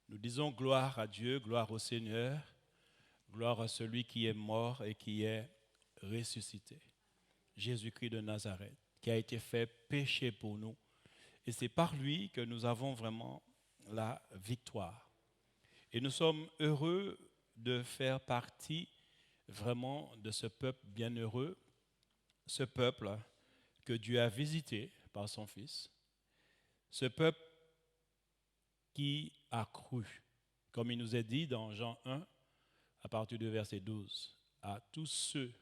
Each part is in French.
Nous disons gloire à Dieu, gloire au Seigneur, gloire à celui qui est mort et qui est ressuscité. Jésus-Christ de Nazareth, qui a été fait péché pour nous. Et c'est par lui que nous avons vraiment la victoire. Et nous sommes heureux de faire partie vraiment de ce peuple bienheureux, ce peuple que Dieu a visité par son Fils, ce peuple qui a cru, comme il nous est dit dans Jean 1, à partir du verset 12, à tous ceux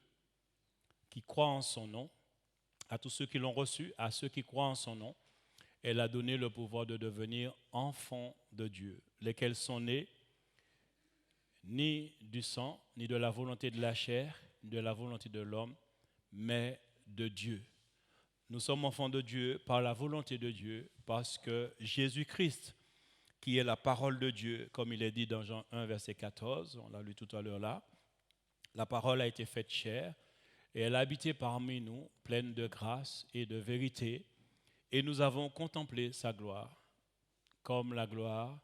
qui croient en son nom, à tous ceux qui l'ont reçu, à ceux qui croient en son nom, elle a donné le pouvoir de devenir enfants de Dieu, lesquels sont nés ni du sang, ni de la volonté de la chair, ni de la volonté de l'homme, mais de Dieu. Nous sommes enfants de Dieu par la volonté de Dieu, parce que Jésus-Christ, qui est la parole de Dieu, comme il est dit dans Jean 1, verset 14, on l'a lu tout à l'heure là, la parole a été faite chair, et elle a habité parmi nous, pleine de grâce et de vérité, et nous avons contemplé sa gloire, comme la gloire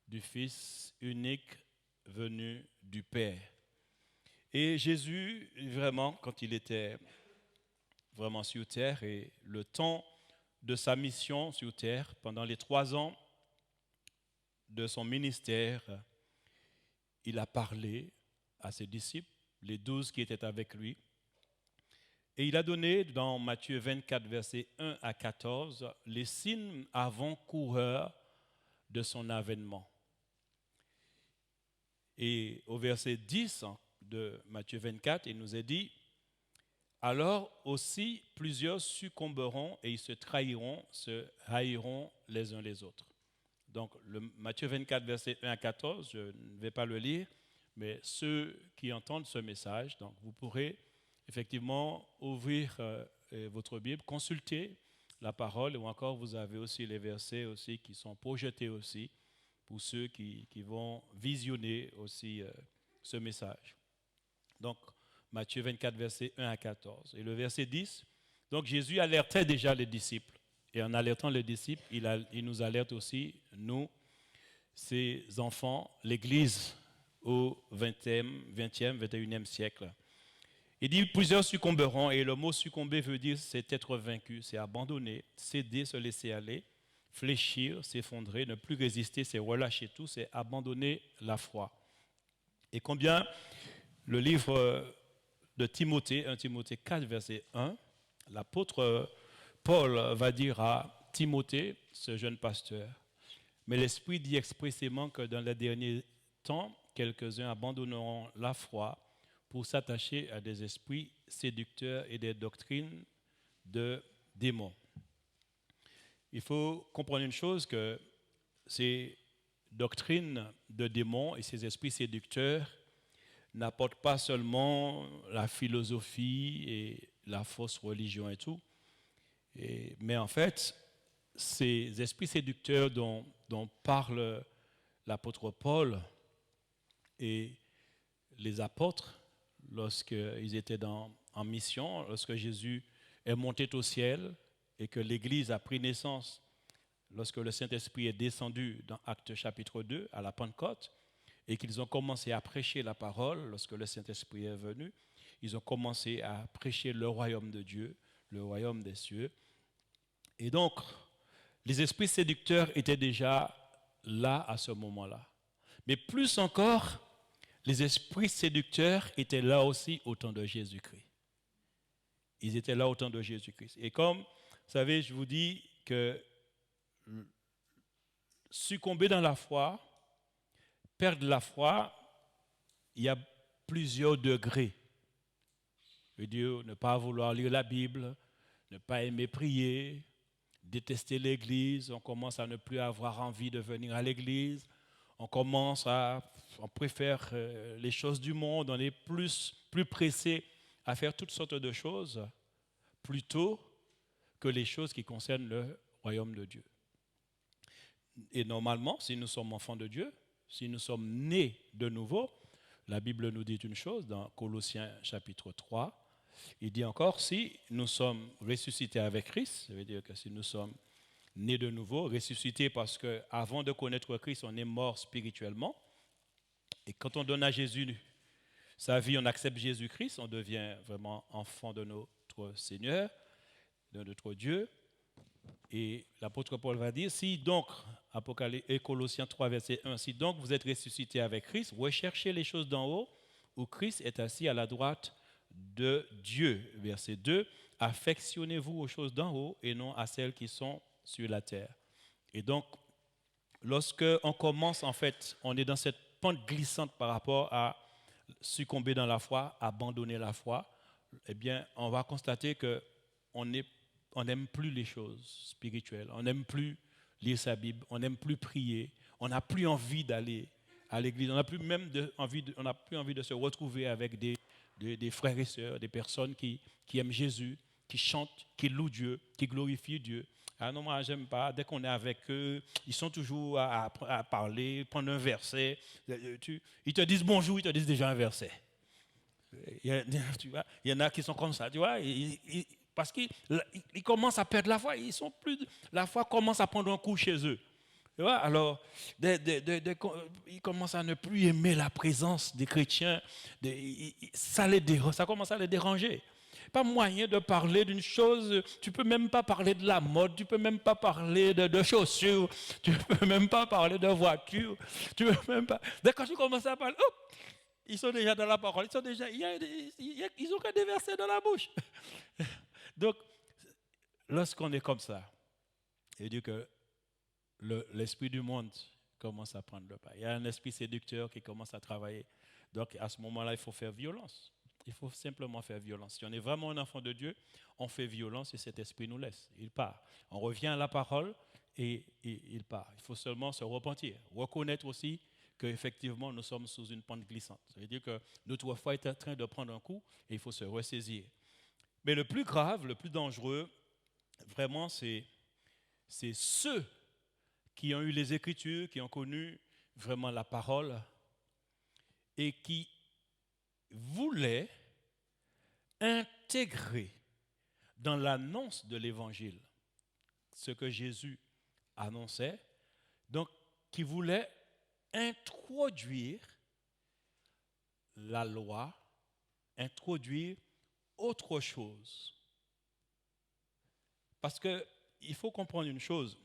du Fils unique venu du Père. Et Jésus, vraiment, quand il était vraiment sur terre, et le temps de sa mission sur terre, pendant les 3 ans de son ministère, il a parlé à ses disciples, les 12 qui étaient avec lui, et il a donné dans Matthieu 24, versets 1 à 14, les signes avant-coureurs de son avènement. Et au verset 10 de Matthieu 24, il nous est dit, alors aussi plusieurs succomberont et ils se trahiront, se haïront les uns les autres. Donc Matthieu 24, verset 1 à 14, je ne vais pas le lire, mais ceux qui entendent ce message, donc vous pourrez effectivement ouvrir votre Bible, consulter la parole, ou encore vous avez aussi les versets aussi qui sont projetés aussi pour ceux qui vont visionner aussi ce message. Donc, Matthieu 24, versets 1 à 14. Et le verset 10, donc Jésus alertait déjà les disciples. Et en alertant les disciples, il nous alerte aussi, nous, ses enfants, l'Église au 20e, 21e siècle. Il dit, plusieurs succomberont, et le mot succomber veut dire c'est être vaincu, c'est abandonner, céder, se laisser aller, fléchir, s'effondrer, ne plus résister, c'est relâcher tout, c'est abandonner la foi. Et combien le livre de Timothée, 1 Timothée 4, verset 1, l'apôtre Paul va dire à Timothée, ce jeune pasteur, mais l'Esprit dit expressément que dans les derniers temps, quelques-uns abandonneront la foi pour s'attacher à des esprits séducteurs et des doctrines de démons. Il faut comprendre une chose, que ces doctrines de démons et ces esprits séducteurs n'apportent pas seulement la philosophie et la fausse religion et tout, mais en fait, ces esprits séducteurs dont parle l'apôtre Paul et les apôtres lorsqu'ils étaient en mission, lorsque Jésus est monté au ciel et que l'Église a pris naissance, lorsque le Saint-Esprit est descendu dans Actes chapitre 2 à la Pentecôte, et qu'ils ont commencé à prêcher la parole, lorsque le Saint-Esprit est venu, ils ont commencé à prêcher le royaume de Dieu, le royaume des cieux. Et donc, les esprits séducteurs étaient déjà là à ce moment-là. Mais plus encore, les esprits séducteurs étaient là aussi au temps de Jésus-Christ. Ils étaient là au temps de Jésus-Christ. Et comme, vous savez, je vous dis que succomber dans la foi, perdre la foi, il y a plusieurs degrés. Je veux dire, ne pas vouloir lire la Bible, ne pas aimer prier, détester l'église, on commence à ne plus avoir envie de venir à l'église, on préfère les choses du monde, on est plus pressé à faire toutes sortes de choses plutôt que les choses qui concernent le royaume de Dieu. Et normalement, si nous sommes enfants de Dieu, si nous sommes nés de nouveau, la Bible nous dit une chose dans Colossiens chapitre 3, il dit encore, si nous sommes ressuscités avec Christ, ça veut dire que si nous sommes né de nouveau, ressuscité parce qu'avant de connaître Christ, on est mort spirituellement. Et quand on donne à Jésus sa vie, on accepte Jésus-Christ, on devient vraiment enfant de notre Seigneur, de notre Dieu. Et l'apôtre Paul va dire, si donc, Apocalypse et Colossiens 3, verset 1, si donc vous êtes ressuscité avec Christ, recherchez les choses d'en haut, où Christ est assis à la droite de Dieu. Verset 2, affectionnez-vous aux choses d'en haut et non à celles qui sont sur la terre. Et donc, lorsque on commence, en fait, on est dans cette pente glissante par rapport à succomber dans la foi, abandonner la foi, eh bien, on va constater qu'on n'aime plus les choses spirituelles, on n'aime plus lire sa Bible, on n'aime plus prier, on n'a plus envie d'aller à l'église, on n'a plus envie de se retrouver avec des frères et sœurs, des personnes qui aiment Jésus, qui chantent, qui louent Dieu, qui glorifient Dieu. Ah non, moi, j'aime pas. Dès qu'on est avec eux, ils sont toujours à parler, prendre un verset. Ils te disent bonjour, ils te disent déjà un verset. Tu vois, il y en a qui sont comme ça, tu vois, parce qu'ils commencent à perdre la foi. La foi commence à prendre un coup chez eux. Tu vois, alors, ils commencent à ne plus aimer la présence des chrétiens. Ça commence à les déranger. Pas moyen de parler d'une chose, tu ne peux même pas parler de la mode, tu ne peux même pas parler de chaussures, tu ne peux même pas parler de voiture, tu peux même pas. Dès que tu commences à parler, hop, ils sont déjà dans la parole, ils ont que des versets dans la bouche. Donc, lorsqu'on est comme ça, il dit que l'esprit du monde commence à prendre le pas. Il y a un esprit séducteur qui commence à travailler. Donc, à ce moment-là, il faut faire violence. Il faut simplement faire violence. Si on est vraiment un enfant de Dieu, on fait violence et cet esprit nous laisse. Il part. On revient à la parole et il part. Il faut seulement se repentir. Reconnaître aussi qu'effectivement, nous sommes sous une pente glissante. Ça veut dire que notre foi est en train de prendre un coup et il faut se ressaisir. Mais le plus grave, le plus dangereux, vraiment, c'est ceux qui ont eu les Écritures, qui ont connu vraiment la parole et qui voulaient intégrer dans l'annonce de l'Évangile ce que Jésus annonçait, donc qui voulaient introduire la loi, introduire autre chose. Parce qu'il faut comprendre une chose,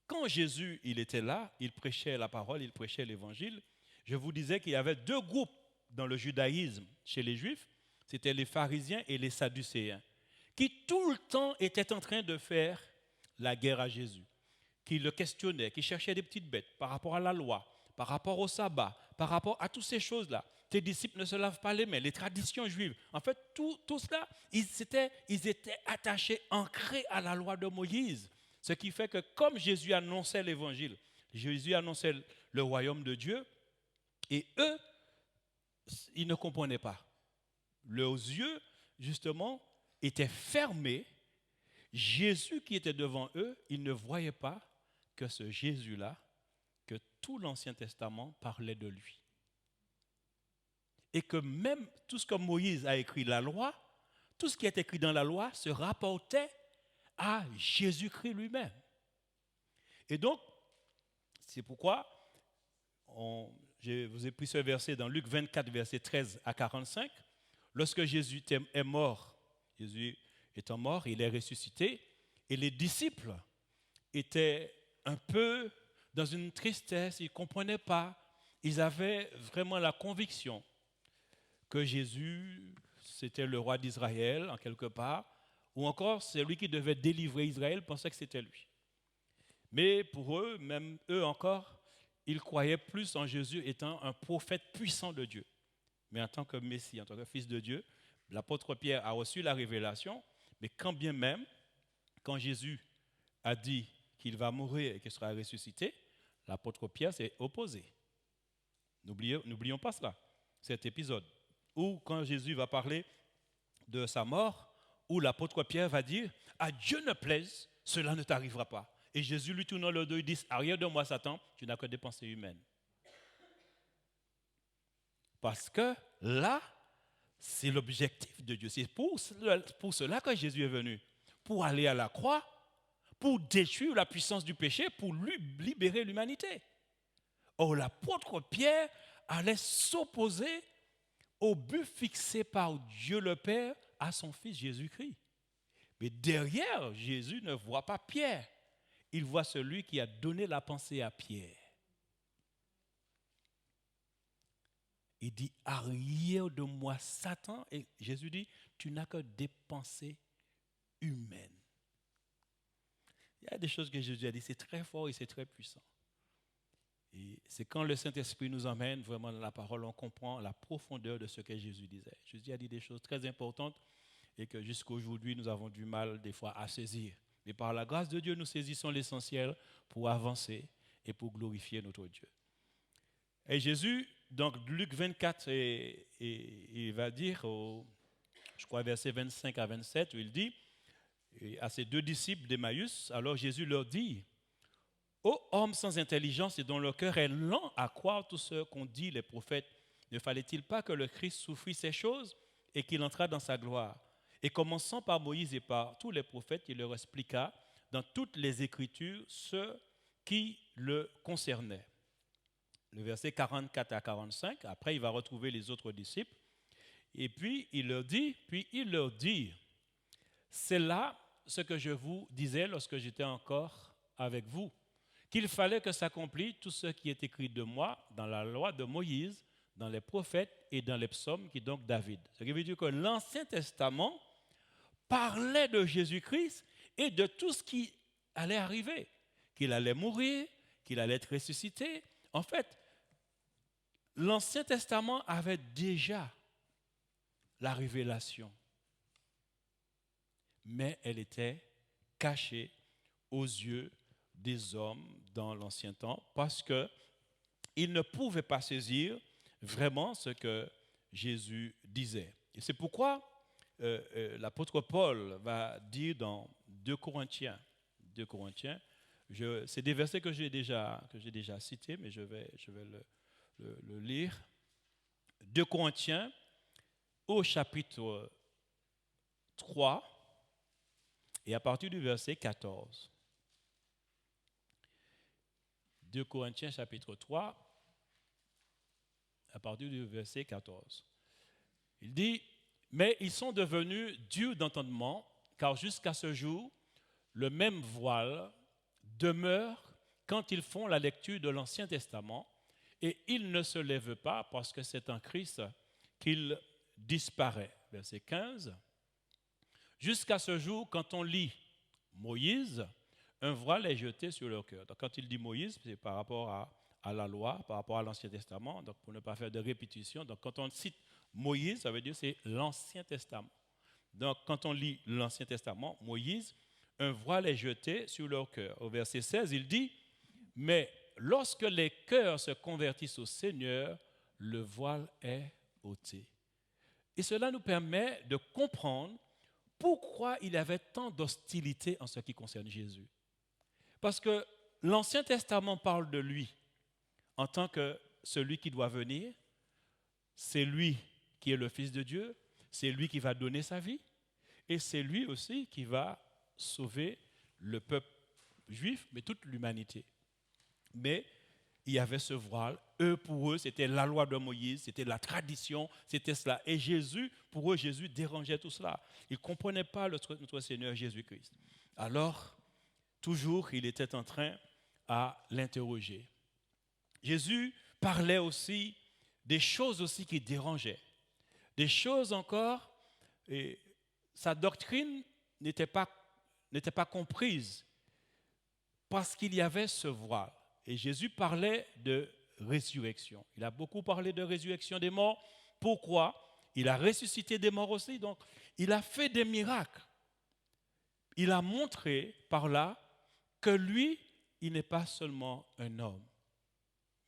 quand Jésus il était là, il prêchait la parole, il prêchait l'Évangile, je vous disais qu'il y avait deux groupes dans le judaïsme chez les Juifs, c'était les pharisiens et les sadducéens, qui tout le temps étaient en train de faire la guerre à Jésus, qui le questionnaient, qui cherchaient des petites bêtes par rapport à la loi, par rapport au sabbat, par rapport à toutes ces choses-là. Tes disciples ne se lavent pas les mains, les traditions juives. En fait, tout cela, ils étaient attachés, ancrés à la loi de Moïse. Ce qui fait que comme Jésus annonçait l'évangile, Jésus annonçait le royaume de Dieu, et eux, ils ne comprenaient pas. Leurs yeux, justement, étaient fermés. Jésus qui était devant eux, ils ne voyaient pas que ce Jésus-là, que tout l'Ancien Testament parlait de lui. Et que même tout ce que Moïse a écrit, la loi, tout ce qui est écrit dans la loi se rapportait à Jésus-Christ lui-même. Et donc, c'est pourquoi je vous ai pris ce verset dans Luc 24, verset 13 à 45. Lorsque Jésus est mort, Jésus étant mort, il est ressuscité, et les disciples étaient un peu dans une tristesse, ils ne comprenaient pas, ils avaient vraiment la conviction que Jésus, c'était le roi d'Israël, en quelque part, ou encore celui qui devait délivrer Israël, pensaient que c'était lui. Mais pour eux, même eux encore, ils croyaient plus en Jésus étant un prophète puissant de Dieu. Mais en tant que Messie, en tant que fils de Dieu, l'apôtre Pierre a reçu la révélation, mais quand bien même, quand Jésus a dit qu'il va mourir et qu'il sera ressuscité, l'apôtre Pierre s'est opposé. N'oublions pas cela, cet épisode. Ou quand Jésus va parler de sa mort, où l'apôtre Pierre va dire « À Dieu ne plaise, cela ne t'arrivera pas ». Et Jésus lui tournant le dos, il dit « Arrière de moi, Satan, tu n'as que des pensées humaines ». Parce que là, c'est l'objectif de Dieu. C'est pour cela que Jésus est venu. Pour aller à la croix, pour détruire la puissance du péché, pour libérer l'humanité. Or, l'apôtre Pierre allait s'opposer au but fixé par Dieu le Père à son Fils Jésus-Christ. Mais derrière, Jésus ne voit pas Pierre. Il voit celui qui a donné la pensée à Pierre. Il dit, arrière de moi, Satan. Et Jésus dit, tu n'as que des pensées humaines. Il y a des choses que Jésus a dit, c'est très fort et c'est très puissant. Et c'est quand le Saint-Esprit nous emmène vraiment dans la parole, on comprend la profondeur de ce que Jésus disait. Jésus a dit des choses très importantes et que jusqu'à aujourd'hui, nous avons du mal des fois à saisir. Mais par la grâce de Dieu, nous saisissons l'essentiel pour avancer et pour glorifier notre Dieu. Et Jésus, donc Luc 24, il va dire, je crois versets 25 à 27, où il dit à ses deux disciples d'Emmaüs, alors Jésus leur dit, ô hommes sans intelligence et dont le cœur est lent à croire tout ce qu'ont dit les prophètes, ne fallait-il pas que le Christ souffrit ces choses et qu'il entrât dans sa gloire? Et commençant par Moïse et par tous les prophètes, il leur expliqua dans toutes les Écritures ce qui le concernait. Le verset 44 à 45, après il va retrouver les autres disciples, et puis il leur dit, c'est là ce que je vous disais lorsque j'étais encore avec vous, qu'il fallait que s'accomplisse tout ce qui est écrit de moi dans la loi de Moïse, dans les prophètes et dans les psaumes, qui est donc David. Ce qui veut dire que l'Ancien Testament parlait de Jésus-Christ et de tout ce qui allait arriver, qu'il allait mourir, qu'il allait être ressuscité. En fait, l'Ancien Testament avait déjà la révélation, mais elle était cachée aux yeux des hommes dans l'ancien temps parce qu'ils ne pouvaient pas saisir vraiment ce que Jésus disait. Et c'est pourquoi l'apôtre Paul va dire dans 2 Corinthiens, c'est des versets que j'ai déjà cités, mais je vais le lire. 2 Corinthiens au chapitre 3 et à partir du verset 14. 2 Corinthiens chapitre 3, à partir du verset 14. Il dit, mais ils sont devenus durs d'entendement, car jusqu'à ce jour, le même voile demeure quand ils font la lecture de l'Ancien Testament, et ils ne se lèvent pas parce que c'est en Christ qu'il disparaît. Verset 15. Jusqu'à ce jour, quand on lit Moïse, un voile est jeté sur leur cœur. Donc, quand il dit Moïse, c'est par rapport à la loi, par rapport à l'Ancien Testament, donc pour ne pas faire de répétition. Donc, quand on cite Moïse, ça veut dire que c'est l'Ancien Testament. Donc, quand on lit l'Ancien Testament, Moïse, un voile est jeté sur leur cœur. Au verset 16, il dit, mais lorsque les cœurs se convertissent au Seigneur, le voile est ôté. Et cela nous permet de comprendre pourquoi il y avait tant d'hostilité en ce qui concerne Jésus. Parce que l'Ancien Testament parle de lui en tant que celui qui doit venir. C'est lui qui est le Fils de Dieu. C'est lui qui va donner sa vie. Et c'est lui aussi qui va sauver le peuple juif, mais toute l'humanité. Mais il y avait ce voile. Pour eux, c'était la loi de Moïse, c'était la tradition, c'était cela. Et Jésus, pour eux, Jésus dérangeait tout cela. Ils ne comprenaient pas notre Seigneur Jésus-Christ. Alors, toujours, il était en train à l'interroger. Jésus parlait aussi des choses aussi qui dérangeaient. Des choses encore, et sa doctrine n'était pas comprise parce qu'il y avait ce voile. Et Jésus parlait de résurrection. Il a beaucoup parlé de résurrection des morts. Pourquoi? Il a ressuscité des morts aussi. Donc, il a fait des miracles. Il a montré par là que lui, il n'est pas seulement un homme,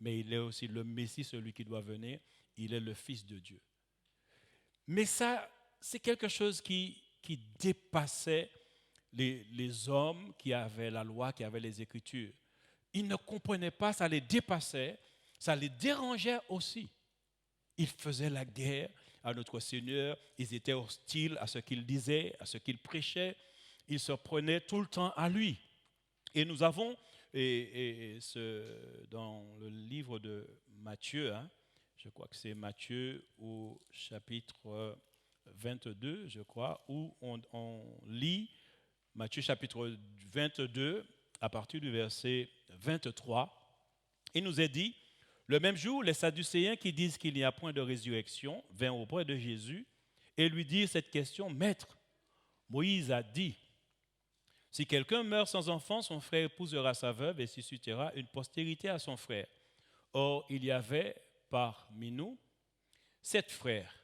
mais il est aussi le Messie, celui qui doit venir. Il est le Fils de Dieu. Mais ça, c'est quelque chose qui dépassait les hommes qui avaient la loi, qui avaient les Écritures. Ils ne comprenaient pas, ça les dépassait, ça les dérangeait aussi. Ils faisaient la guerre à notre Seigneur, ils étaient hostiles à ce qu'il disait, à ce qu'il prêchait. Ils se prenaient tout le temps à lui. Et nous avons, dans le livre de Matthieu, hein, je crois que c'est Matthieu au chapitre 22, je crois, où on lit Matthieu chapitre 22 à partir du verset 23. Il nous est dit, le même jour, les Sadducéens qui disent qu'il n'y a point de résurrection vinrent auprès de Jésus et lui dirent cette question, Maître, Moïse a dit, si quelqu'un meurt sans enfant, son frère épousera sa veuve et suscitera une postérité à son frère. Or, il y avait parmi nous 7 frères.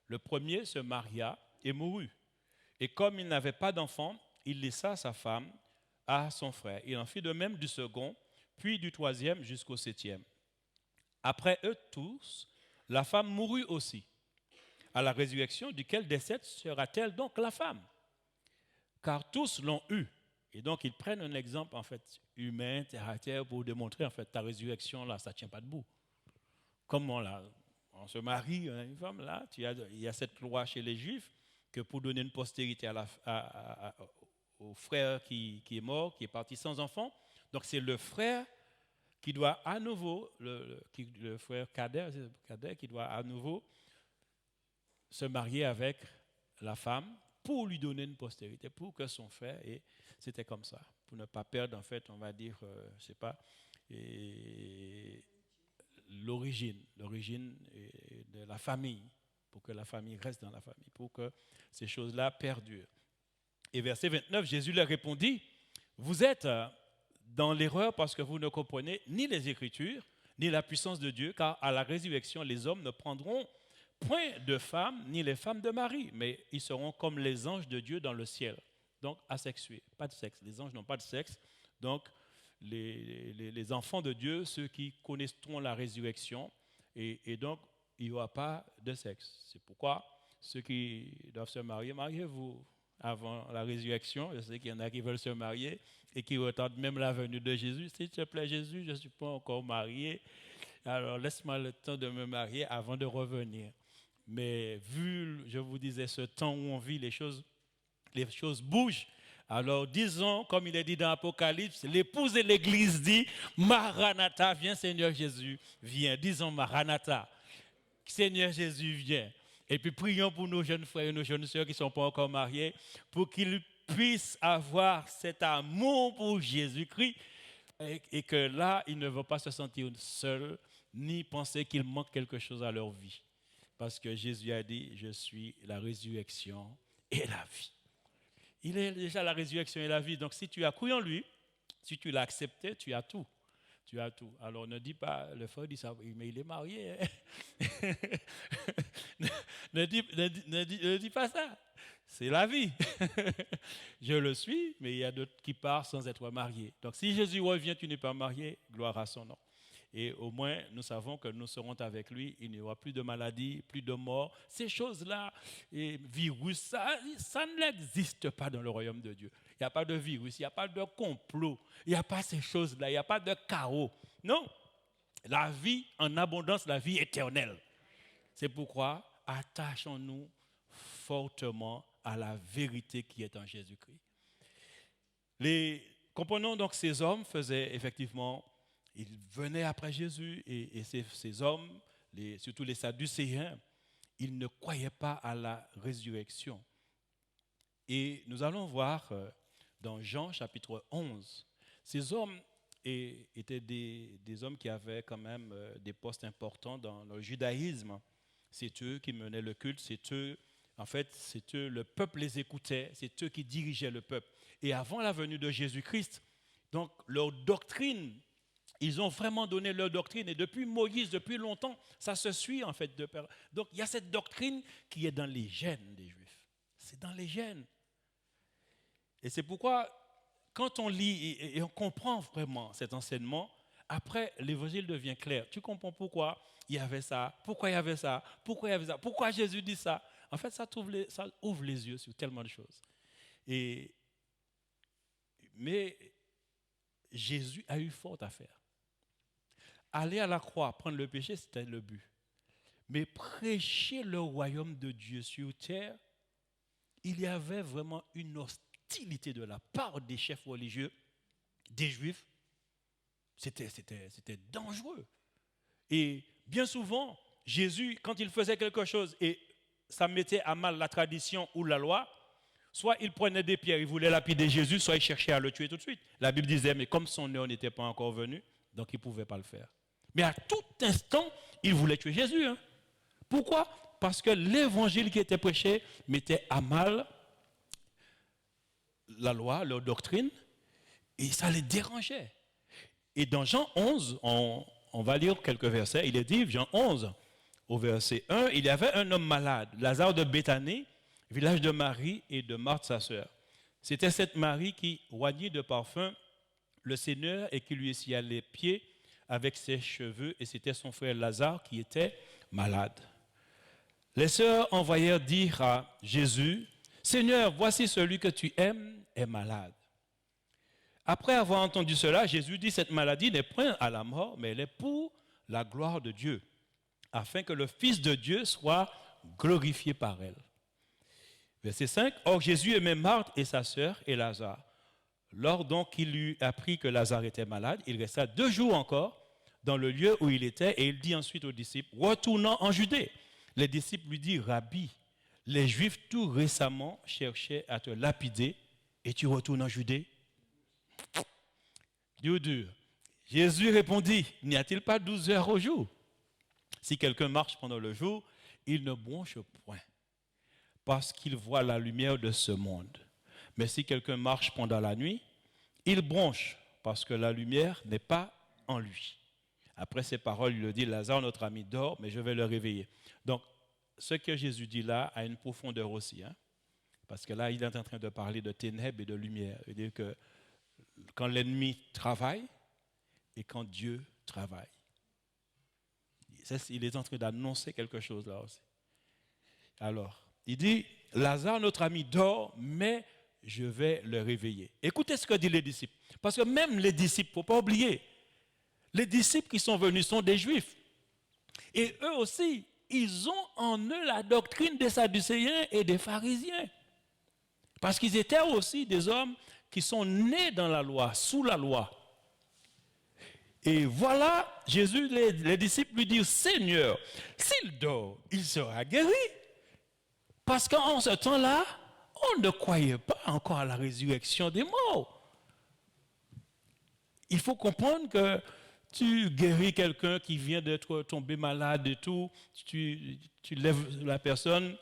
Le premier se maria et mourut. Et comme il n'avait pas d'enfant, il laissa sa femme à son frère. Il en fit de même du second, puis du troisième jusqu'au 7e. Après eux tous, la femme mourut aussi. À la résurrection, duquel des 7 sera-t-elle donc la femme? Car tous l'ont eu. Et donc, ils prennent un exemple, en fait, humain, terre à terre, pour démontrer, en fait, ta résurrection, là, ça ne tient pas debout. Comment, là, on se marie, on a une femme, là, il y a cette loi chez les Juifs, que pour donner une postérité au frère qui est mort, qui est parti sans enfant, donc c'est le frère qui doit à nouveau, le frère cadet qui doit à nouveau se marier avec la femme pour lui donner une postérité, pour que son frère, et c'était comme ça, pour ne pas perdre, en fait, on va dire, je sais pas, l'origine de la famille, pour que la famille reste dans la famille, pour que ces choses-là perdurent. Et verset 29, Jésus leur répondit, vous êtes dans l'erreur parce que vous ne comprenez ni les Écritures, ni la puissance de Dieu, car à la résurrection, les hommes ne prendront point de femmes, ni les femmes de mari, mais ils seront comme les anges de Dieu dans le ciel. Donc, asexués, pas de sexe. Les anges n'ont pas de sexe. Donc, les enfants de Dieu, ceux qui connaîtront la résurrection, et donc, il n'y aura pas de sexe. C'est pourquoi ceux qui doivent se marier, mariez-vous avant la résurrection. Je sais qu'il y en a qui veulent se marier et qui retardent même la venue de Jésus. S'il te plaît, Jésus, je ne suis pas encore marié, alors laisse-moi le temps de me marier avant de revenir. Mais vu, je vous disais, ce temps où on vit, les choses bougent. Alors disons, comme il est dit dans l'Apocalypse, l'épouse et l'église dit, Maranatha, viens Seigneur Jésus, viens. Disons Maranatha, Seigneur Jésus, viens. Et puis prions pour nos jeunes frères et nos jeunes sœurs qui ne sont pas encore mariés, pour qu'ils puissent avoir cet amour pour Jésus-Christ et que là, ils ne vont pas se sentir seuls, ni penser qu'il manque quelque chose à leur vie. Parce que Jésus a dit, je suis la résurrection et la vie. Il est déjà la résurrection et la vie. Donc si tu as cru en lui, si tu l'as accepté, tu as tout. Tu as tout. Alors ne dis pas, le frère dit ça, mais il est marié. Hein? ne dis pas ça. C'est la vie. Je le suis, mais il y a d'autres qui partent sans être mariés. Donc si Jésus revient, tu n'es pas marié, gloire à son nom. Et au moins, nous savons que nous serons avec lui. Il n'y aura plus de maladie, plus de mort. Ces choses-là, et virus, ça n'existe pas dans le royaume de Dieu. Il n'y a pas de virus, il n'y a pas de complot, il n'y a pas ces choses-là, il n'y a pas de chaos. Non, la vie en abondance, la vie éternelle. C'est pourquoi attachons-nous fortement à la vérité qui est en Jésus-Christ. Comprenons donc ces hommes faisaient effectivement, ils venaient après Jésus et ces hommes, surtout les Sadducéens, ils ne croyaient pas à la résurrection. Et nous allons voir dans Jean chapitre 11, ces hommes étaient des hommes qui avaient quand même des postes importants dans le judaïsme. C'est eux qui menaient le culte, c'est eux, le peuple les écoutait, c'est eux qui dirigeaient le peuple. Et avant la venue de Jésus-Christ, donc leur doctrine, ils ont vraiment donné leur doctrine. Et depuis Moïse, depuis longtemps, ça se suit en fait. Donc il y a cette doctrine qui est dans les gènes des Juifs. C'est dans les gènes. Et c'est pourquoi, quand on lit et on comprend vraiment cet enseignement, après, l'évangile devient clair. Tu comprends pourquoi il y avait ça, pourquoi il y avait ça, pourquoi il y avait ça, pourquoi Jésus dit ça. En fait, ça ouvre les yeux sur tellement de choses. Mais Jésus a eu fort à faire. Aller à la croix, prendre le péché, c'était le but. Mais prêcher le royaume de Dieu sur terre, il y avait vraiment une hostilité de la part des chefs religieux des Juifs, c'était dangereux. Et bien souvent, Jésus, quand il faisait quelque chose et ça mettait à mal la tradition ou la loi, soit il prenait des pierres, il voulait lapider Jésus, soit il cherchait à le tuer tout de suite. La Bible disait, mais comme son heure n'était pas encore venue, donc il ne pouvait pas le faire. Mais à tout instant, il voulait tuer Jésus. Hein. Pourquoi? Parce que l'évangile qui était prêché mettait à mal la loi, leur doctrine, et ça les dérangeait. Et dans Jean 11, on va lire quelques versets, il est dit, Jean 11, au verset 1, il y avait un homme malade, Lazare de Béthanie, village de Marie et de Marthe, sa sœur. C'était cette Marie qui oignit de parfum le Seigneur et qui lui essuyait les pieds avec ses cheveux, et c'était son frère Lazare qui était malade. Les sœurs envoyèrent dire à Jésus, « Seigneur, voici celui que tu aimes est malade. » Après avoir entendu cela, Jésus dit, « Cette maladie n'est point à la mort, mais elle est pour la gloire de Dieu, afin que le Fils de Dieu soit glorifié par elle. » Verset 5, « Or Jésus aimait Marthe et sa sœur et Lazare. Lors donc qu'il eut appris que Lazare était malade, il resta 2 jours encore dans le lieu où il était, et il dit ensuite aux disciples, retournant en Judée. Les disciples lui disent, Rabbi, les Juifs tout récemment cherchaient à te lapider, et tu retournes en Judée? Dur. Jésus répondit, n'y a-t-il pas 12 heures au jour? Si quelqu'un marche pendant le jour, il ne bronche point, parce qu'il voit la lumière de ce monde. Mais si quelqu'un marche pendant la nuit, il bronche, parce que la lumière n'est pas en lui. Après ces paroles, il le dit, Lazare, notre ami, dort, mais je vais le réveiller. Donc, ce que Jésus dit là a une profondeur aussi. Hein? Parce que là, il est en train de parler de ténèbres et de lumière. Il dit que quand l'ennemi travaille et quand Dieu travaille. Il est en train d'annoncer quelque chose là aussi. Alors, il dit, Lazare, notre ami, dort, mais je vais le réveiller. Écoutez ce que disent les disciples. Parce que même les disciples, il ne faut pas oublier, les disciples qui sont venus sont des Juifs. Et eux aussi, ils ont en eux la doctrine des Sadducéens et des pharisiens. Parce qu'ils étaient aussi des hommes qui sont nés dans la loi, sous la loi. Et voilà, Jésus, les disciples lui disent, Seigneur, s'il dort, il sera guéri. Parce qu'en ce temps-là, on ne croyait pas encore à la résurrection des morts. Il faut comprendre que tu guéris quelqu'un qui vient d'être tombé malade et tout, tu lèves la personne,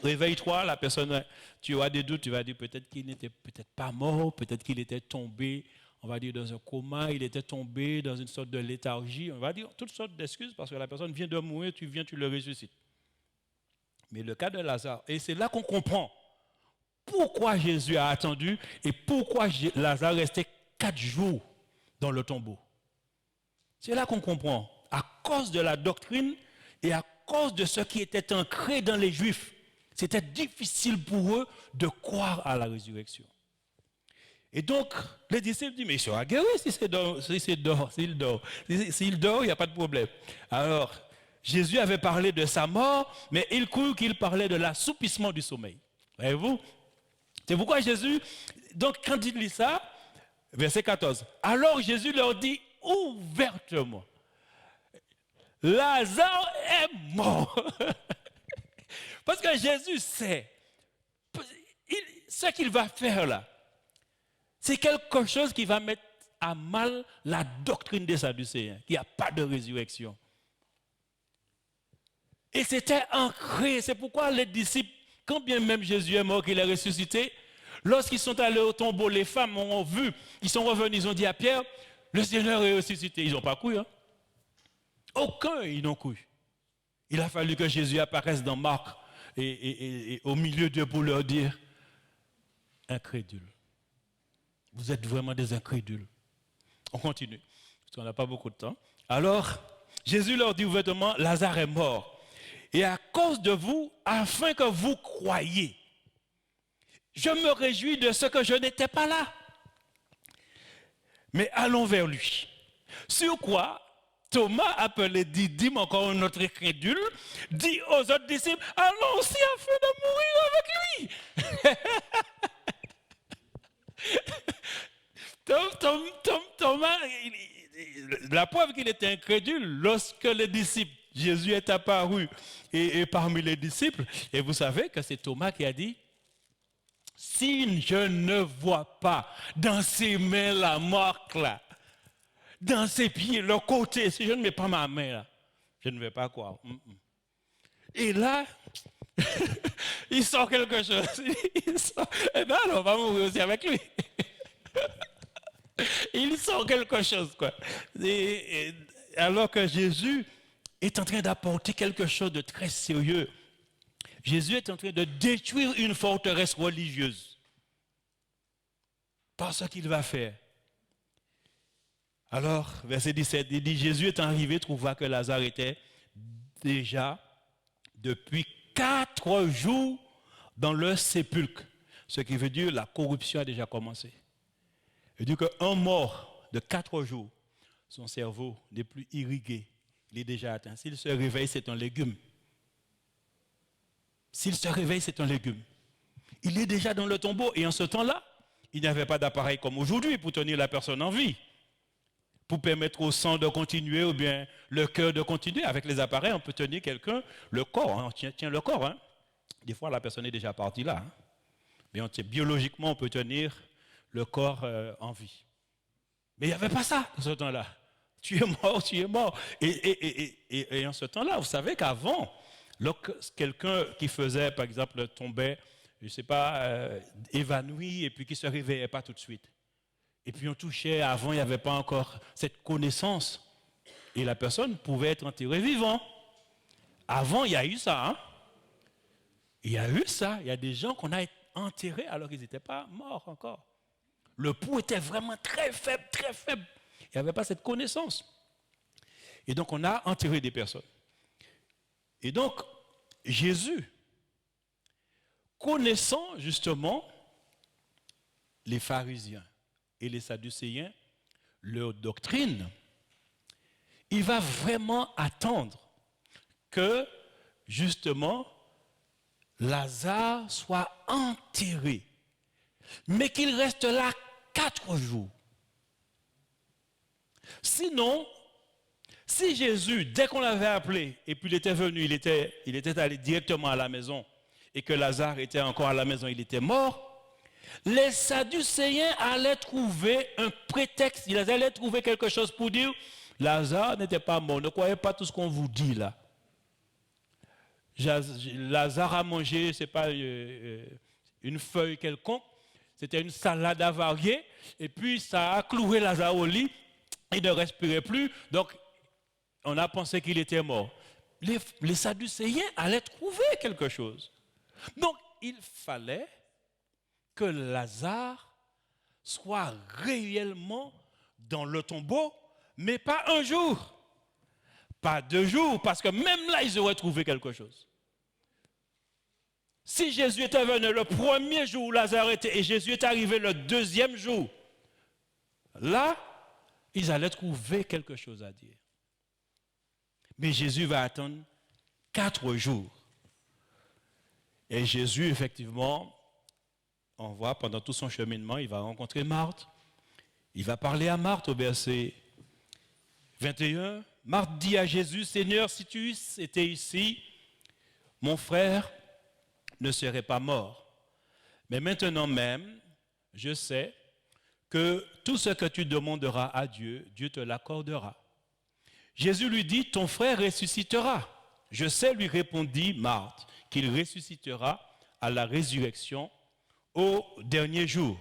réveille-toi, la personne, tu as des doutes, tu vas dire peut-être qu'il n'était peut-être pas mort, peut-être qu'il était tombé, on va dire dans un coma, il était tombé dans une sorte de léthargie, on va dire toutes sortes d'excuses parce que la personne vient de mourir, tu viens, tu le ressuscites. Mais le cas de Lazare, et c'est là qu'on comprend pourquoi Jésus a attendu et pourquoi Lazare restait 4 jours dans le tombeau. C'est là qu'on comprend, à cause de la doctrine et à cause de ce qui était ancré dans les Juifs. C'était difficile pour eux de croire à la résurrection. Et donc, les disciples disent, mais il sera guéri s'il dort. S'il dort, il n'y a pas de problème. Alors, Jésus avait parlé de sa mort, mais il crut qu'il parlait de l'assoupissement du sommeil. Voyez-vous? C'est pourquoi Jésus, donc quand il lit ça, verset 14, alors Jésus leur dit ouvertement, Lazare est mort. Parce que Jésus sait, ce qu'il va faire là, c'est quelque chose qui va mettre à mal la doctrine des Sadducéens, qu'il n'y a pas de résurrection. Et c'était ancré, c'est pourquoi les disciples, quand bien même Jésus est mort, qu'il est ressuscité, lorsqu'ils sont allés au tombeau, les femmes ont vu, ils sont revenus, ils ont dit à Pierre, le Seigneur est ressuscité. Ils n'ont pas cru. Hein? Aucun, ils n'ont cru. Il a fallu que Jésus apparaisse dans Marc et au milieu d'eux pour leur dire, incrédule. Vous êtes vraiment des incrédules. On continue, parce qu'on n'a pas beaucoup de temps. Alors, Jésus leur dit ouvertement, Lazare est mort. Et à cause de vous, afin que vous croyiez, je me réjouis de ce que je n'étais pas là. Mais allons vers lui. Sur quoi Thomas, appelé Didyme, encore un autre incrédule, dit aux autres disciples, allons aussi afin de mourir avec lui. Thomas, la preuve qu'il était incrédule, lorsque les disciples, Jésus est apparu et parmi les disciples, et vous savez que c'est Thomas qui a dit, si je ne vois pas dans ses mains la marque là, dans ses pieds, le côté, si je ne mets pas ma main là, je ne vais pas croire. Et là, il sort quelque chose. Il sort, eh bien, on va mourir aussi avec lui. Il sort quelque chose, quoi. Alors que Jésus est en train d'apporter quelque chose de très sérieux. Jésus est en train de détruire une forteresse religieuse par ce qu'il va faire. Alors, verset 17, il dit, Jésus est arrivé, trouva que Lazare était déjà depuis 4 jours dans le sépulcre. Ce qui veut dire que la corruption a déjà commencé. Il dit qu'un mort de 4 jours, son cerveau n'est plus irrigué, il est déjà atteint. S'il se réveille, c'est un légume. S'il se réveille, c'est un légume. Il est déjà dans le tombeau et en ce temps-là, il n'y avait pas d'appareil comme aujourd'hui pour tenir la personne en vie, pour permettre au sang de continuer ou bien le cœur de continuer. Avec les appareils, on peut tenir quelqu'un, le corps, on tient le corps. Des fois, la personne est déjà partie là. Mais biologiquement, on peut tenir le corps en vie. Mais il n'y avait pas ça dans ce temps-là. Tu es mort, tu es mort. Et en ce temps-là, vous savez qu'avant, quelqu'un qui faisait, par exemple, tombait, je ne sais pas, évanoui et puis qui ne se réveillait pas tout de suite. Et puis on touchait, avant il n'y avait pas encore cette connaissance. Et la personne pouvait être enterrée vivant. Avant, il y a eu ça. Il y a eu ça. Il y a des gens qu'on a enterrés alors qu'ils n'étaient pas morts encore. Le pouls était vraiment très faible, très faible. Il n'y avait pas cette connaissance. Et donc on a enterré des personnes. Et donc, Jésus, connaissant justement les pharisiens et les sadducéens, leur doctrine, il va vraiment attendre que justement Lazare soit enterré, mais qu'il reste là 4 jours. Sinon, si Jésus, dès qu'on l'avait appelé, et puis il était venu, il était allé directement à la maison, et que Lazare était encore à la maison, il était mort, les Sadducéens allaient trouver un prétexte, ils allaient trouver quelque chose pour dire, Lazare n'était pas mort, ne croyez pas tout ce qu'on vous dit là. Lazare a mangé, c'est pas une feuille quelconque, c'était une salade avariée, et puis ça a cloué Lazare au lit, il ne respirait plus, donc on a pensé qu'il était mort. Les Sadducéens allaient trouver quelque chose. Donc, il fallait que Lazare soit réellement dans le tombeau, mais pas un jour, pas 2 jours, parce que même là, ils auraient trouvé quelque chose. Si Jésus était venu le premier jour où Lazare était, et Jésus est arrivé le 2e jour, là, ils allaient trouver quelque chose à dire. Mais Jésus va attendre 4 jours. Et Jésus, effectivement, on voit pendant tout son cheminement, il va rencontrer Marthe. Il va parler à Marthe au verset 21. Marthe dit à Jésus, Seigneur, si tu étais ici, mon frère ne serait pas mort. Mais maintenant même, je sais que tout ce que tu demanderas à Dieu, Dieu te l'accordera. Jésus lui dit, ton frère ressuscitera. Je sais, lui répondit Marthe, qu'il ressuscitera à la résurrection au dernier jour.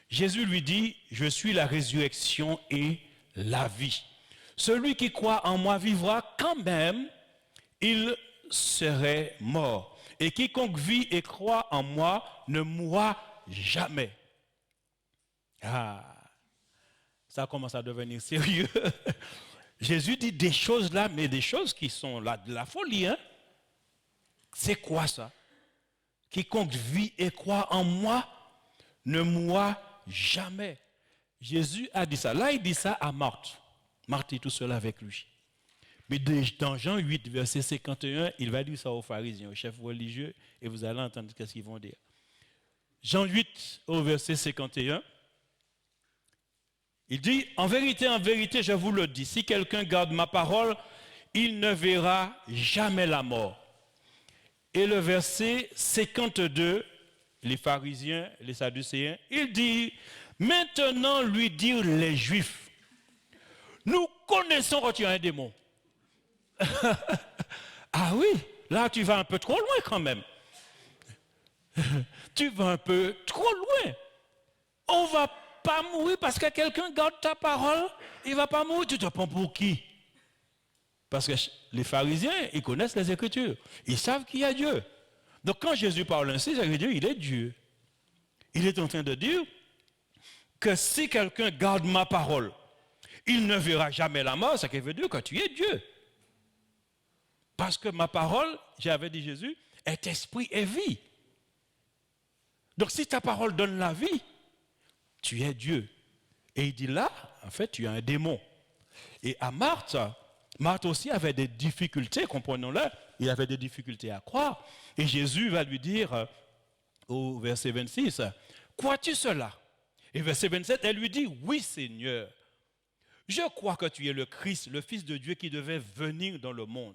Jésus lui dit, je suis la résurrection et la vie. Celui qui croit en moi vivra quand même, il serait mort. Et quiconque vit et croit en moi ne mourra jamais. Ah, ça commence à devenir sérieux. Jésus dit des choses là, mais des choses qui sont là de la folie. C'est quoi ça? Quiconque vit et croit en moi ne mourra jamais. Jésus a dit ça. Là, il dit ça à Marthe. Marthe est tout seul avec lui. Mais dans Jean 8, verset 51, il va dire ça aux pharisiens, aux chefs religieux, et vous allez entendre ce qu'ils vont dire. Jean 8, au verset 51, Il dit, en vérité, je vous le dis, si quelqu'un garde ma parole, il ne verra jamais la mort. Et le verset 52, les pharisiens, les sadducéens, il dit, maintenant lui dirent les Juifs, nous connaissons que tu as un démon. Ah oui, là tu vas un peu trop loin quand même. Tu vas un peu trop loin. On ne va pas mourir parce que quelqu'un garde ta parole, il ne va pas mourir. Tu te prends pour qui? Parce que les pharisiens, ils connaissent les Écritures. Ils savent qu'il y a Dieu. Donc quand Jésus parle ainsi, ça veut dire qu'il est Dieu. Il est en train de dire que si quelqu'un garde ma parole, il ne verra jamais la mort, ça veut dire que tu es Dieu. Parce que ma parole, j'avais dit Jésus, est esprit et vie. Donc si ta parole donne la vie, tu es Dieu. Et il dit là, en fait, tu es un démon. Et à Marthe aussi avait des difficultés, comprenons-le, il avait des difficultés à croire. Et Jésus va lui dire au verset 26, crois-tu cela? Et verset 27, elle lui dit, oui Seigneur, je crois que tu es le Christ, le Fils de Dieu qui devait venir dans le monde.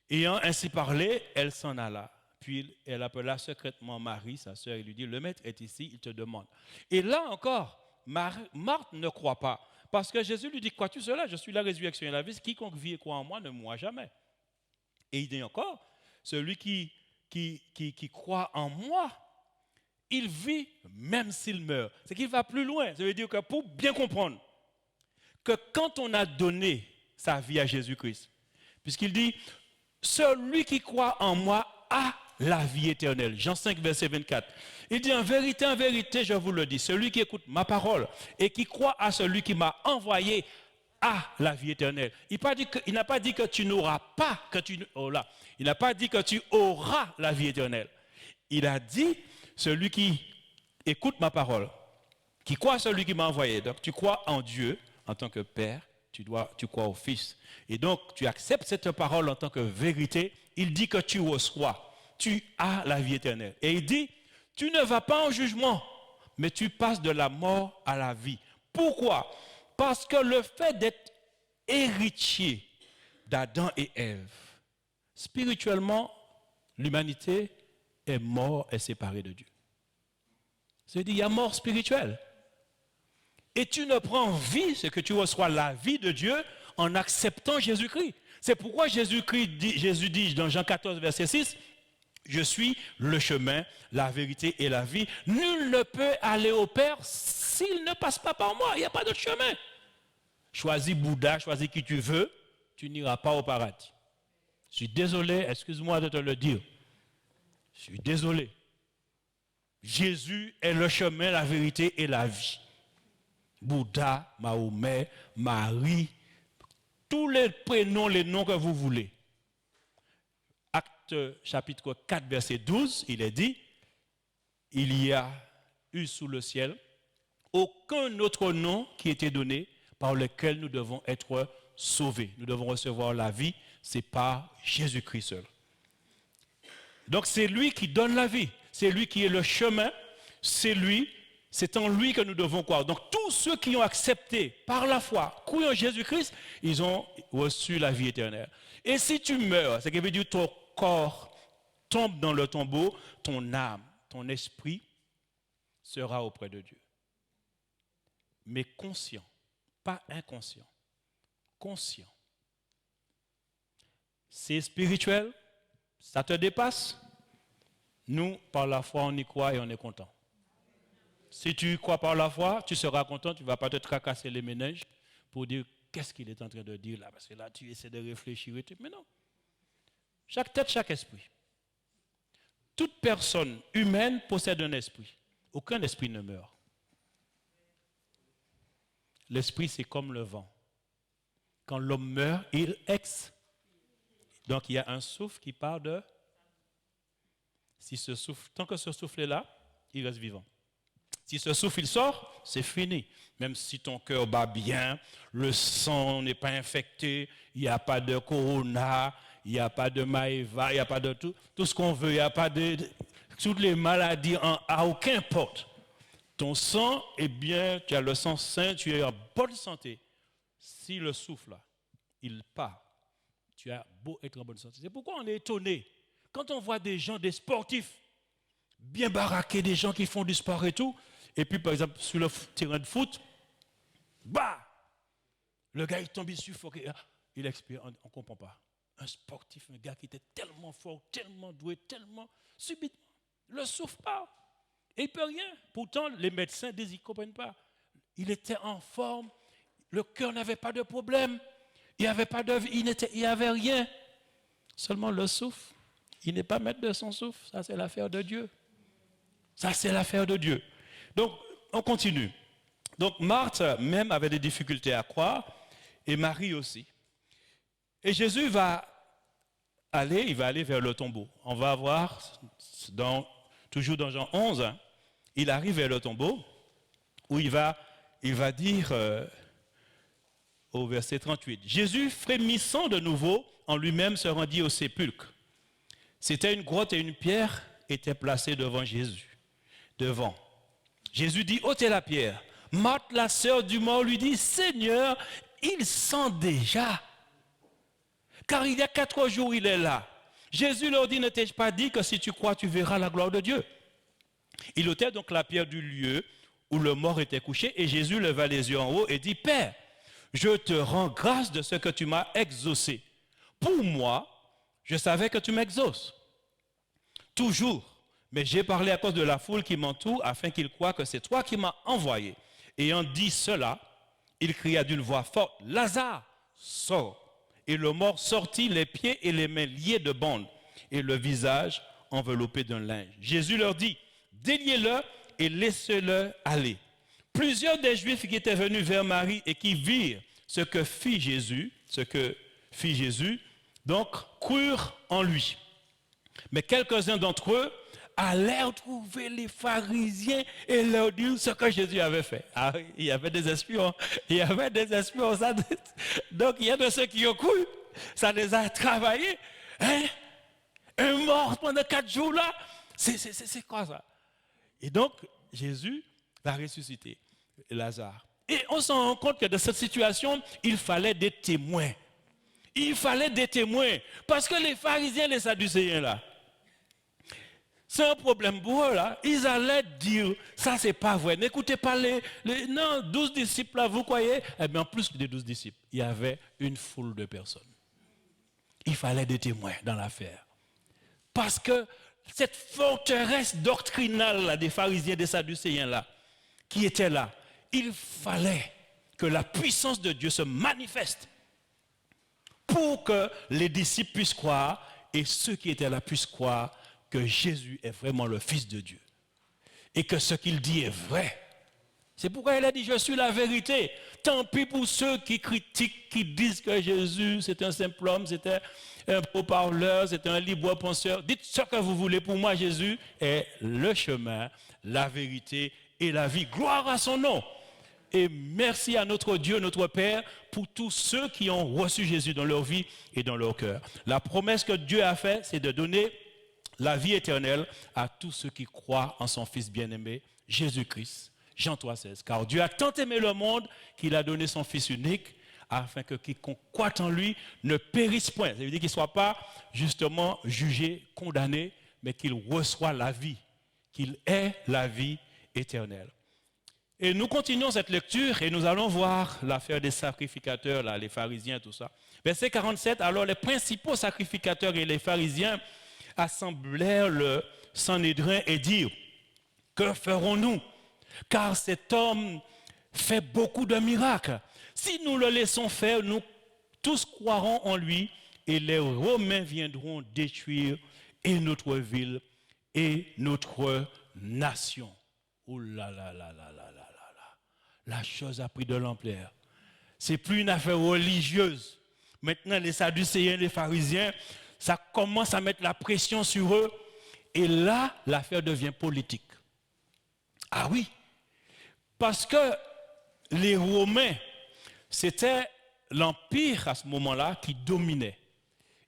Ayant ainsi parlé, elle s'en alla. Puis elle appela secrètement Marie, sa sœur, et lui dit, le maître est ici, il te demande. Et là encore, Marthe ne croit pas. Parce que Jésus lui dit, crois-tu cela? Je suis la résurrection et la vie. Quiconque vit et croit en moi ne mourra jamais. Et il dit encore, celui qui croit en moi, il vit même s'il meurt. C'est qu'il va plus loin. Ça veut dire que pour bien comprendre que quand on a donné sa vie à Jésus-Christ, puisqu'il dit, celui qui croit en moi a la vie éternelle. Jean 5, verset 24. Il dit, en vérité, je vous le dis, celui qui écoute ma parole et qui croit à celui qui m'a envoyé a la vie éternelle. Il n'a pas dit que tu n'auras pas, il n'a pas dit que tu auras la vie éternelle. Il a dit, celui qui écoute ma parole, qui croit à celui qui m'a envoyé. Donc tu crois en Dieu en tant que Père, tu crois au Fils. Et donc tu acceptes cette parole en tant que vérité. Il dit que tu reçois. Tu as la vie éternelle. Et il dit, tu ne vas pas en jugement, mais tu passes de la mort à la vie. Pourquoi? Parce que le fait d'être héritier d'Adam et Ève, spirituellement, l'humanité est morte et séparée de Dieu. C'est-à-dire, il y a mort spirituelle. Et tu ne prends vie, c'est que tu reçois la vie de Dieu en acceptant Jésus-Christ. C'est pourquoi Jésus dit dans Jean 14, verset 6, je suis le chemin, la vérité et la vie. Nul ne peut aller au Père s'il ne passe pas par moi. Il n'y a pas d'autre chemin. Choisis Bouddha, choisis qui tu veux, tu n'iras pas au paradis. Je suis désolé, excuse-moi de te le dire. Je suis désolé. Jésus est le chemin, la vérité et la vie. Bouddha, Mahomet, Marie, tous les prénoms, les noms que vous voulez. Acte chapitre 4, verset 12, il est dit, il y a eu sous le ciel aucun autre nom qui était donné par lequel nous devons être sauvés. Nous devons recevoir la vie, c'est par Jésus-Christ seul. Donc c'est lui qui donne la vie, c'est lui qui est le chemin, c'est en lui que nous devons croire. Donc tous ceux qui ont accepté par la foi, cru en Jésus-Christ, ils ont reçu la vie éternelle. Et si tu meurs, c'est que veut dire ton corps tombe dans le tombeau, ton âme, ton esprit sera auprès de Dieu. Mais conscient, pas inconscient, conscient. C'est spirituel, ça te dépasse. Nous, par la foi, on y croit et on est content. Si tu crois par la foi, tu seras content, tu ne vas pas te tracasser les méninges pour dire qu'est-ce qu'il est en train de dire là, parce que là, tu essaies de réfléchir et tout. Mais non. Chaque tête, chaque esprit. Toute personne humaine possède un esprit. Aucun esprit ne meurt. L'esprit, c'est comme le vent. Quand l'homme meurt, il expire. Donc, il y a un souffle qui part de... Si ce souffle, tant que ce souffle est là, il reste vivant. Si ce souffle il sort, c'est fini. Même si ton cœur bat bien, le sang n'est pas infecté, il n'y a pas de corona, il n'y a pas de maïva, il n'y a pas de tout ce qu'on veut, il n'y a pas de toutes les maladies à aucun porte. ton sang est bien, tu as le sang sain, tu es en bonne santé. Si le souffle, il part, tu as beau être en bonne santé. C'est pourquoi on est étonné quand on voit des gens, des sportifs, bien baraqués, des gens qui font du sport et tout, et puis par exemple sur le terrain de foot, bah, le gars il tombe suffoqué, il expire, on ne comprend pas. Un sportif, un gars qui était tellement fort, tellement doué, tellement subitement, le souffle pas. Et il ne peut rien. Pourtant, les médecins disent qu'ils ne comprennent pas. Il était en forme, le cœur n'avait pas de problème, il n'y avait pas de vie, il n'y avait rien. Seulement le souffle, il n'est pas maître de son souffle, ça c'est l'affaire de Dieu. Ça c'est l'affaire de Dieu. Donc, on continue. Donc, Marthe même avait des difficultés à croire, et Marie aussi. Et Jésus va aller vers le tombeau. On va voir, toujours dans Jean 11, il arrive vers le tombeau, où il va dire au verset 38, Jésus, frémissant de nouveau, en lui-même se rendit au sépulcre. C'était une grotte et une pierre étaient placées devant Jésus. Devant. Jésus dit, ôtez la pierre. Marthe, la sœur du mort, lui dit, Seigneur, il sent déjà. Car il y a 4 jours, il est là. Jésus leur dit, ne t'ai-je pas dit que si tu crois, tu verras la gloire de Dieu. Il ôtait donc la pierre du lieu où le mort était couché, et Jésus leva les yeux en haut et dit, Père, je te rends grâce de ce que tu m'as exaucé. Pour moi, je savais que tu m'exauces. Toujours. Mais j'ai parlé à cause de la foule qui m'entoure, afin qu'ils croient que c'est toi qui m'as envoyé. Ayant dit cela, il cria d'une voix forte, Lazare, sors. Et le mort sortit, les pieds et les mains liés de bandes, et le visage enveloppé d'un linge. Jésus leur dit, déliez-le et laissez-le aller. Plusieurs des Juifs qui étaient venus vers Marie et qui virent ce que fit Jésus, donc crurent en lui. Mais quelques-uns d'entre eux allèrent trouver les pharisiens et leur dire ce que Jésus avait fait. Ah, il y avait des espions. Ça. Donc il y a de ceux qui ont cru. Ça les a travaillés. Hein? Un mort pendant 4 jours là. C'est quoi ça? Et donc Jésus va ressusciter Lazare. Et on s'en rend compte que dans cette situation, il fallait des témoins. Parce que les pharisiens, les sadducéens là, c'est un problème pour eux là. Ils allaient dire, ça c'est pas vrai. N'écoutez pas non, 12 disciples là, vous croyez? Eh bien, en plus des 12 disciples, il y avait une foule de personnes. Il fallait des témoins dans l'affaire. Parce que cette forteresse doctrinale là, des pharisiens, des sadducéens là, qui étaient là, il fallait que la puissance de Dieu se manifeste pour que les disciples puissent croire et ceux qui étaient là puissent croire que Jésus est vraiment le Fils de Dieu et que ce qu'il dit est vrai. C'est pourquoi il a dit, je suis la vérité. Tant pis pour ceux qui critiquent, qui disent que Jésus, c'est un simple homme, c'était un beau parleur, c'était un libre penseur. Dites ce que vous voulez. Pour moi, Jésus est le chemin, la vérité et la vie. Gloire à son nom. Et merci à notre Dieu, notre Père, pour tous ceux qui ont reçu Jésus dans leur vie et dans leur cœur. La promesse que Dieu a faite, c'est de donner la vie éternelle à tous ceux qui croient en son Fils bien-aimé, Jésus-Christ. Jean 3,16. Car Dieu a tant aimé le monde qu'il a donné son Fils unique, afin que quiconque croit en lui ne périsse point. Ça veut dire qu'il ne soit pas justement jugé, condamné, mais qu'il reçoit la vie, qu'il ait la vie éternelle. Et nous continuons cette lecture et nous allons voir l'affaire des sacrificateurs, là, les pharisiens, tout ça. Verset 47, alors les principaux sacrificateurs et les pharisiens assemblèrent le Sanhédrin et dirent, que ferons-nous? Car cet homme fait beaucoup de miracles. Si nous le laissons faire, nous tous croirons en lui et les Romains viendront détruire et notre ville et notre nation. Oh là là là là là là là. La chose a pris de l'ampleur. C'est plus une affaire religieuse. Maintenant, les sadducéens, les pharisiens, ça commence à mettre la pression sur eux. Et là, l'affaire devient politique. Ah oui, parce que les Romains, c'était l'empire à ce moment-là qui dominait.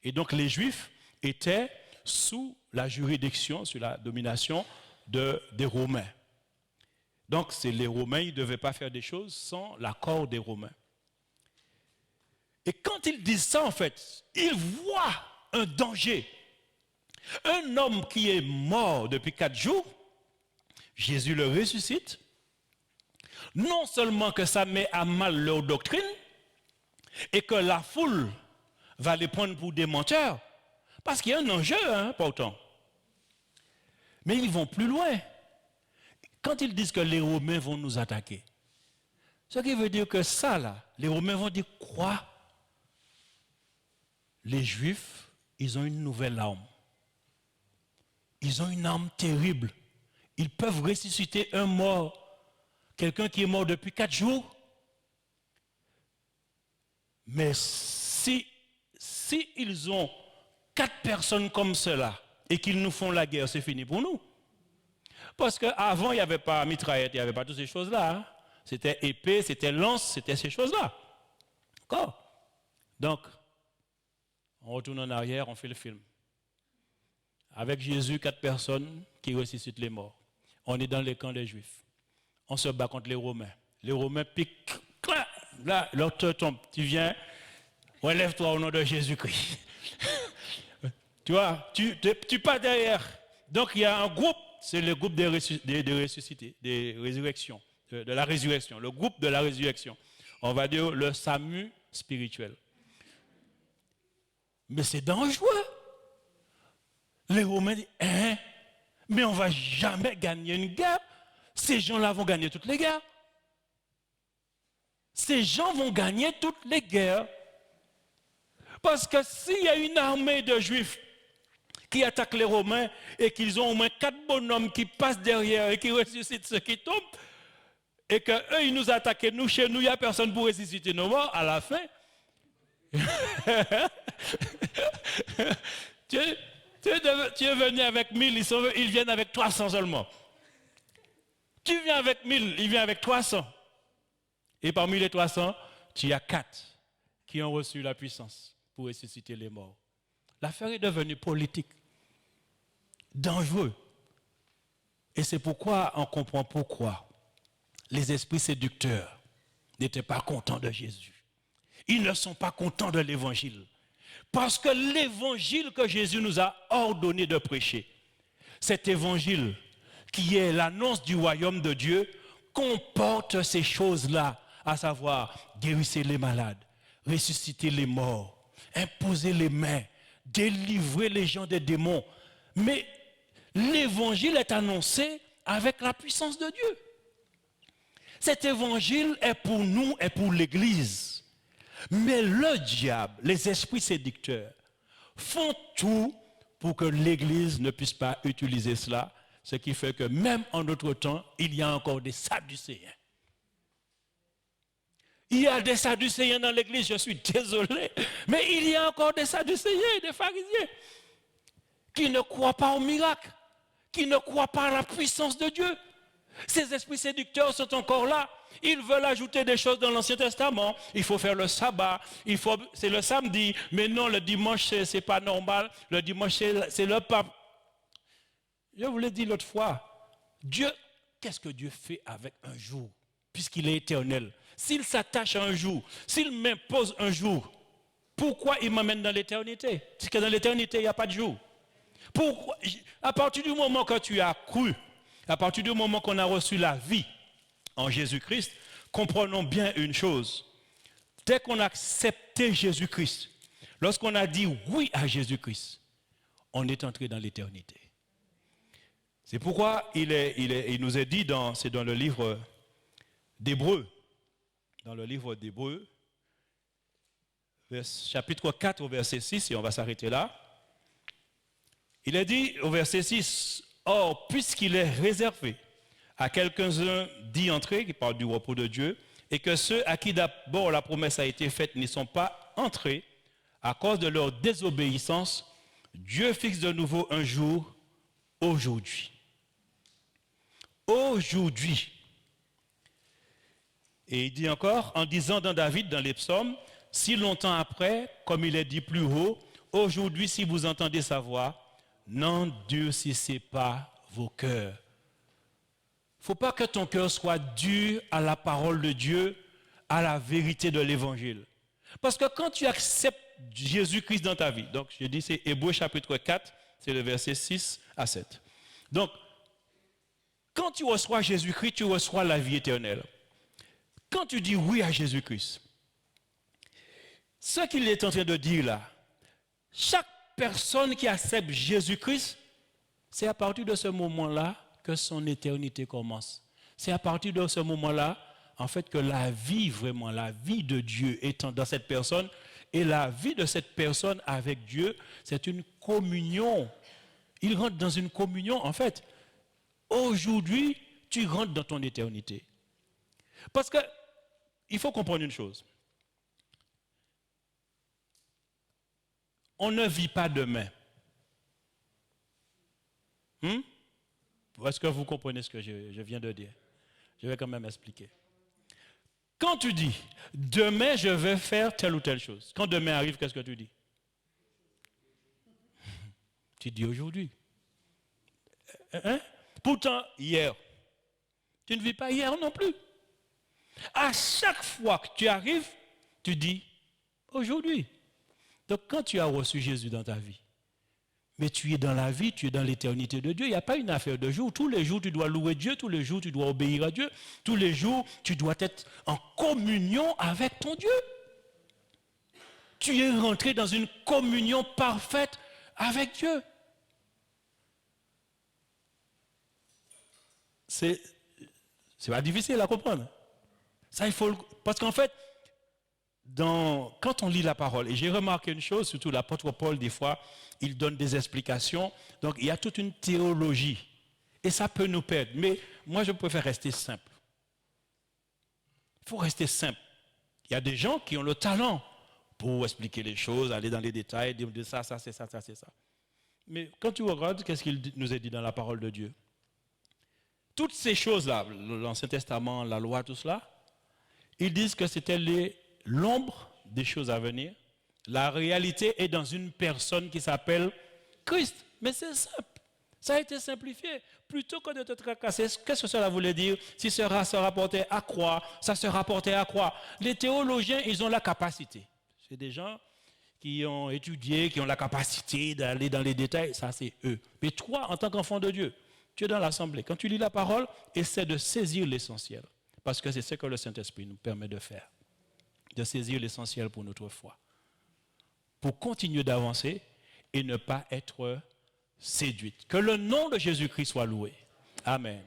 Et donc les Juifs étaient sous la juridiction, sous la domination des Romains. Donc, c'est les Romains, ils ne devaient pas faire des choses sans l'accord des Romains. Et quand ils disent ça, en fait, ils voient un danger. Un homme qui est mort depuis 4 jours, Jésus le ressuscite. Non seulement que ça met à mal leur doctrine et que la foule va les prendre pour des menteurs, parce qu'il y a un enjeu, pourtant. Mais ils vont plus loin. Quand ils disent que les Romains vont nous attaquer, ce qui veut dire que ça, là, les Romains vont dire quoi? Les Juifs, ils ont une nouvelle arme. Ils ont une arme terrible. Ils peuvent ressusciter un mort, quelqu'un qui est mort depuis 4 jours. Mais si ils ont 4 personnes comme cela et qu'ils nous font la guerre, c'est fini pour nous. Parce qu'avant, il n'y avait pas mitraillette, il n'y avait pas toutes ces choses-là. C'était épée, c'était lance, c'était ces choses-là. D'accord? Donc, on retourne en arrière, on fait le film. Avec Jésus, 4 personnes qui ressuscitent les morts. On est dans les camps des Juifs. On se bat contre les Romains. Les Romains piquent. Là, l'autre tombe. Tu viens, relève-toi au nom de Jésus-Christ. Tu vois, tu pars derrière. Donc, il y a un groupe, c'est le groupe des ressuscités, des résurrections, de la résurrection. Le groupe de la résurrection. On va dire le SAMU spirituel. Mais c'est dangereux. Les Romains disent, mais on ne va jamais gagner une guerre. Ces gens-là vont gagner toutes les guerres. Ces gens vont gagner toutes les guerres. Parce que s'il y a une armée de Juifs qui attaquent les Romains et qu'ils ont au moins 4 bonhommes qui passent derrière et qui ressuscitent ceux qui tombent, et qu'eux, ils nous attaquent, nous, chez nous, il n'y a personne pour ressusciter nos morts, à la fin, tu es venu avec 1000, ils viennent avec 300 seulement. Tu viens avec 1000, ils viennent avec 300. Et parmi les 300, tu as 4 qui ont reçu la puissance pour ressusciter les morts. L'affaire est devenue politique, dangereux. Et c'est pourquoi on comprend pourquoi les esprits séducteurs n'étaient pas contents de Jésus. Ils ne sont pas contents de l'évangile. Parce que l'évangile que Jésus nous a ordonné de prêcher, cet évangile qui est l'annonce du royaume de Dieu, comporte ces choses-là, à savoir guérir les malades, ressusciter les morts, imposer les mains, délivrer les gens des démons. Mais l'évangile est annoncé avec la puissance de Dieu. Cet évangile est pour nous et pour l'Église. Mais le diable, les esprits séducteurs, font tout pour que l'Église ne puisse pas utiliser cela, ce qui fait que même en notre temps, il y a encore des sadducéens. Il y a des sadducéens dans l'Église, je suis désolé, mais il y a encore des sadducéens, des pharisiens, qui ne croient pas au miracle, qui ne croient pas à la puissance de Dieu. Ces esprits séducteurs sont encore là. Ils veulent ajouter des choses dans l'Ancien Testament. Il faut faire le sabbat, c'est le samedi, mais non, le dimanche, c'est pas normal. Le dimanche, c'est le pape. Je vous l'ai dit l'autre fois, Dieu, qu'est-ce que Dieu fait avec un jour, puisqu'il est éternel? S'il s'attache à un jour, s'il m'impose un jour, pourquoi il m'amène dans l'éternité? Parce que dans l'éternité, il n'y a pas de jour. Pourquoi? À partir du moment que tu as cru, à partir du moment qu'on a reçu la vie en Jésus-Christ, comprenons bien une chose. Dès qu'on a accepté Jésus-Christ, lorsqu'on a dit oui à Jésus-Christ, on est entré dans l'éternité. C'est pourquoi il nous est dit, c'est dans le livre d'Hébreux, chapitre 4 au verset 6, et on va s'arrêter là. Il est dit au verset 6, « Or, puisqu'il est réservé à quelques-uns d'y entrer, qui parle du repos de Dieu, et que ceux à qui d'abord la promesse a été faite n'y sont pas entrés, à cause de leur désobéissance, Dieu fixe de nouveau un jour, aujourd'hui. » Aujourd'hui. Et il dit encore, en disant dans David, dans les psaumes, « Si longtemps après, comme il est dit plus haut, aujourd'hui, si vous entendez sa voix, n'endurcissez pas vos cœurs. » faut pas que ton cœur soit dur à la parole de Dieu, à la vérité de l'évangile. Parce que quand tu acceptes Jésus-Christ dans ta vie, donc je dis c'est Hébreux chapitre 4, c'est le verset 6 à 7. Donc, quand tu reçois Jésus-Christ, tu reçois la vie éternelle. Quand tu dis oui à Jésus-Christ, ce qu'il est en train de dire là, chaque personne qui accepte Jésus-Christ, c'est à partir de ce moment-là que son éternité commence. C'est à partir de ce moment-là, en fait, que la vie, vraiment, la vie de Dieu étant dans cette personne, et la vie de cette personne avec Dieu, c'est une communion. Il rentre dans une communion, en fait. Aujourd'hui, tu rentres dans ton éternité. Parce que, il faut comprendre une chose. On ne vit pas demain. Est-ce que vous comprenez ce que je viens de dire? Je vais quand même expliquer. Quand tu dis, demain je vais faire telle ou telle chose, quand demain arrive, qu'est-ce que tu dis? Tu dis aujourd'hui. Hein? Pourtant, hier, tu ne vis pas hier non plus. À chaque fois que tu arrives, tu dis, aujourd'hui. Donc quand tu as reçu Jésus dans ta vie, mais tu es dans la vie, tu es dans l'éternité de Dieu. Il n'y a pas une affaire de jour. Tous les jours, tu dois louer Dieu. Tous les jours, tu dois obéir à Dieu. Tous les jours, tu dois être en communion avec ton Dieu. Tu es rentré dans une communion parfaite avec Dieu. C'est pas difficile à comprendre. Ça, il faut... Parce qu'en fait, quand on lit la parole, et j'ai remarqué une chose, surtout l'apôtre Paul, des fois, il donne des explications. Donc, il y a toute une théologie. Et ça peut nous perdre. Mais moi, je préfère rester simple. Il faut rester simple. Il y a des gens qui ont le talent pour expliquer les choses, aller dans les détails, dire ça, c'est ça, c'est ça. Mais quand tu regardes, qu'est-ce qu'il nous est dit dans la parole de Dieu? Toutes ces choses-là, l'Ancien Testament, la loi, tout cela, ils disent que c'était l'ombre des choses à venir. La réalité est dans une personne qui s'appelle Christ. Mais c'est simple. Ça a été simplifié. Plutôt que de te tracasser, qu'est-ce que cela voulait dire? Si cela se rapportait à quoi? Ça se rapportait à quoi? Les théologiens, ils ont la capacité. C'est des gens qui ont étudié, qui ont la capacité d'aller dans les détails. Ça, c'est eux. Mais toi, en tant qu'enfant de Dieu, tu es dans l'assemblée. Quand tu lis la parole, essaie de saisir l'essentiel. Parce que c'est ce que le Saint-Esprit nous permet de faire. De saisir l'essentiel pour notre foi. Pour continuer d'avancer et ne pas être séduite. Que le nom de Jésus-Christ soit loué. Amen.